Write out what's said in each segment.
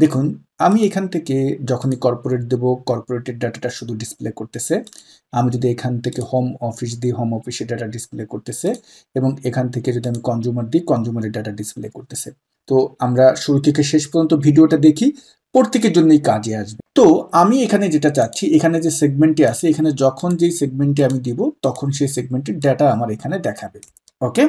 দেখুন, আমি এখান থেকে যখনই কর্পোরেট দেব, কর্পোরেটের ডাটাটা শুধু ডিসপ্লে করতেছে। আমি যদি এখান থেকে হোম অফিস দিই, হোম অফিসের ডাটা ডিসপ্লে করতেছে, এবং এখান থেকে যদি আমি কনজিউমার দিই, কনজিউমারের ডাটা ডিসপ্লে করতেছে। তো আমরা শুরু থেকে শেষ পর্যন্ত ভিডিওটা দেখি, প্রত্যেকের জন্যই কাজে আসবে। তো আমি এখানে যেটা চাচ্ছি, এখানে যে সেগমেন্টে আছে, এখানে যখন যেই সেগমেন্টে আমি দিব, তখন সেই সেগমেন্টের ডাটা আমার এখানে দেখাবে। ওকে,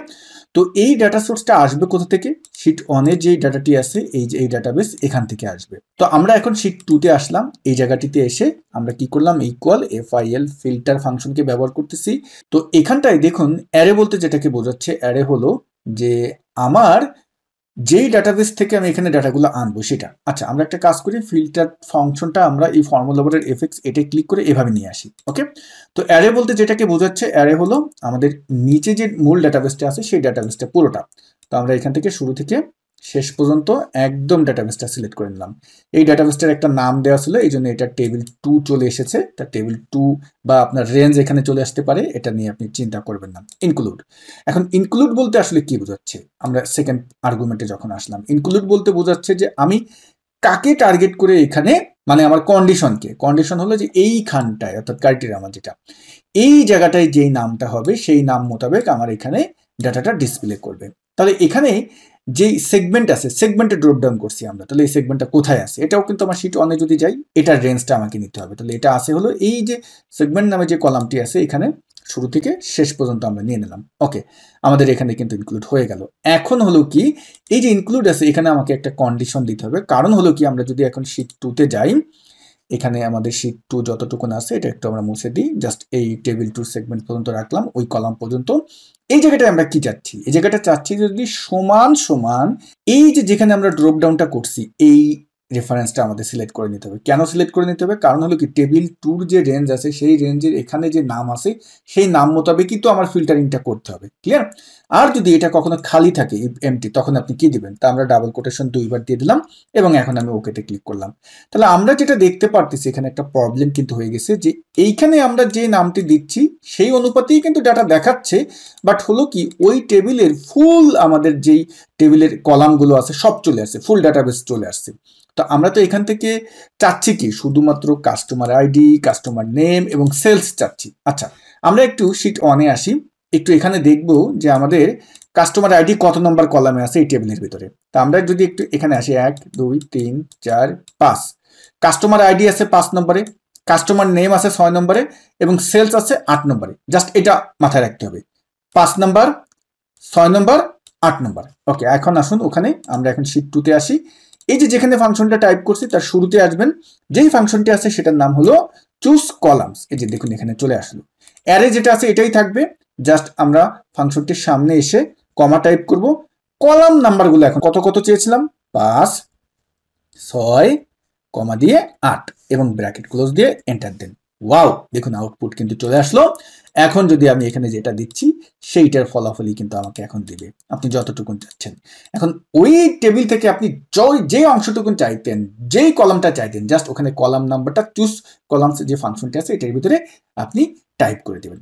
তো এই ডাটা সোর্সটা আসবে কোথা থেকে? শিট 1 এ যে ডাটাটি আছে, এই যে এই ডাটাবেস, এখান থেকে আসবে। তো আমরা এখন শিট 2 তে আসলাম। এই জায়গাটিতে এসে আমরা কি করলাম? ইকুয়াল FIL ফিল্টার ফাংশনকে ব্যবহার করতেছি। তো এখানটায় দেখুন, অ্যারে বলতে যেটাকে বোঝাচ্ছে, অ্যারে হলো যে আমার যেই ডাটাবেস থেকে আমি এখানে ডাটাগুলো আনবো সেটা। আচ্ছা, আমরা একটা কাজ করি, ফিল্টার ফাংশনটা আমরা এই ফর্মুলা বারের এফএক্স এটা ক্লিক করে এভাবে নিয়ে আসি। ওকে, তো অ্যারে বলতে যেটাকে বোঝাচ্ছে, অ্যারে হলো আমাদের নিচে যে মূল ডাটাবেসটা আছে সেই ডাটাবেসটা পুরোটা। তো আমরা এখান থেকে শুরু থেকে শেষ পর্যন্ত একদম ডাটাবেসটা সিলেক্ট করে নিলাম। এই ডাটাবেসটার একটা নাম দেওয়া ছিল, এই জন্য এটা টেবিল 2 চলে এসেছে। তা টেবিল 2 বা আপনার রেঞ্জ এখানে চলে আসতে পারে, এটা নিয়ে আপনি চিন্তা করবেন না। ইনক্লুড, এখন ইনক্লুড বলতে আসলে কি বোঝাচ্ছে? আমরা সেকেন্ড আর্গুমেন্টে যখন আসলাম, ইনক্লুড বলতে বোঝাচ্ছে যে আমি কাকে টার্গেট করে এখানে, মানে আমার কন্ডিশনকে, কন্ডিশন হলো যে এইখানটায়, অর্থাৎ ক্রাইটেরিয়া আমার যেটা, এই জায়গাটায় যেই নামটা হবে সেই নাম মোতাবেক আমার এখানে ডাটাটা ডিসপ্লে করবে। তাহলে এখানে যেই সেগমেন্ট আছে, সেগমেন্টে ড্রপ ডাউন করছি আমরা, তাহলে এই সেগমেন্টটা কোথায় আছে? এটাও কিন্তু আমার শিট 1 এ যদি যাই, এটার রেঞ্জটা আমাকে নিতে হবে। তাহলে এটা আছে হলো এই যে সেগমেন্ট নামে যে কলামটি আছে, এখানে শুরু থেকে শেষ পর্যন্ত আমরা নিয়ে নিলাম। ওকে, আমাদের এখানে কিন্তু ইনক্লুড হয়ে গেল। এখন হলো কি, এই যে ইনক্লুড আছে, এখানে আমাকে একটা কন্ডিশন দিতে হবে। কারণ হলো কি, আমরা যদি এখন শিট 2 তে যাই, এখানে আমাদের শিট 2 যতটুকুন আছে এটা একটু আমরা মুছে দিই, জাস্ট এই টেবিল 2 সেগমেন্ট পর্যন্ত রাখলাম, ওই কলাম পর্যন্ত। এই জায়গাটায় আমরা কি চাচ্ছি? এই জায়গাটা চাচ্ছি যদি সমান সমান এই যে যেখানে আমরা ড্রপ ডাউনটা করছি, এই রেফারেন্সটা আমাদের সিলেক্ট করে নিতে হবে। কেন সিলেক্ট করে নিতে হবে? কারণ হলো কি, টেবিল 2 যে রেঞ্জ আছে, সেই রেঞ্জের এখানে যে নাম আছে, সেই নাম মোতাবেকই তো আমার ফিল্টারিংটা করতে হবে। ক্লিয়ার? আর যদি এটা কখনো খালি থাকে, এমটি, তখন আপনি কি দিবেন? তা আমরা ডাবল কোটেশন 2 বার দিয়ে দিলাম, এবং এখন আমি ওকেতে ক্লিক করলাম। তাহলে আমরা যেটা দেখতে পারতেছি, এখানে একটা প্রবলেম কিন্তু হয়ে গেছে, যে এইখানে আমরা যে নামটি দিচ্ছি সেই অনুপাতেই কিন্তু ডাটা দেখাচ্ছে, বাট হলো কি, ওই টেবিলের ফুল আমাদের যেই টেবিলের কলামগুলো আছে সব চলে আসছে, ফুল ডাটাবেস চলে আসছে। তো আমরা তো এখান থেকে চাচ্ছি কি, শুধুমাত্র কাস্টমার আইডি, কাস্টমার নেম এবং সেলস চাচ্ছি। আচ্ছা, আমরা একটু শিট 1 এ আসি, একটু এখানে দেখব যে আমাদের কাস্টমার আইডি কত নম্বর কলামে আছে এই টেবিলের ভিতরে। তা আমরা যদি একটু এখানে আসি, 1 2 3 4 5, কাস্টমার আইডি আছে 5 নম্বরে, কাস্টমার নেম আছে 6 নম্বরে, এবং সেলস আছে 8 নম্বরে। জাস্ট এটা মাথায় রাখতে হবে, 5 নম্বর, 6 নম্বর, 8 নম্বর। ওকে, এখন আসুন ওখানে আমরা এখন শিট 2 তে আসি। এই যে যেখানে ফাংশনটা টাইপ করছি তার শুরুতে আসবেন, যেই ফাংশনটি আছে সেটার নাম হলো চুজ কলামস। এই যে দেখুন এখানে চলে আসলো। অ্যারে যেটা আছে এটাই থাকবে, জাস্ট আমরা ফাংশনটির সামনে এসে কমা টাইপ করব। কলাম নাম্বারগুলো এখন কত কত চেয়েছিলাম? 5 6 কমা দিয়ে 8, এবং ব্র্যাকেট ক্লোজ দিয়ে এন্টার দেন। ওয়াও, দেখুন আউটপুট কিন্তু চলে আসলো। এখন যদি আমি এখানে যেটা দিচ্ছি, সেইটার ফলাফলই কিন্তু আমাকে এখন দিবে, আপনি যতটুকুন চাচ্ছেন। এখন ওই টেবিল থেকে আপনি যে অংশটুকুন চাইতেন, যেই কলামটা চাইতেন, জাস্ট ওখানে কলাম নাম্বারটা চুজ কলামস যে ফাংশনটি আছে এটার ভিতরে আপনি টাইপ করে দেবেন।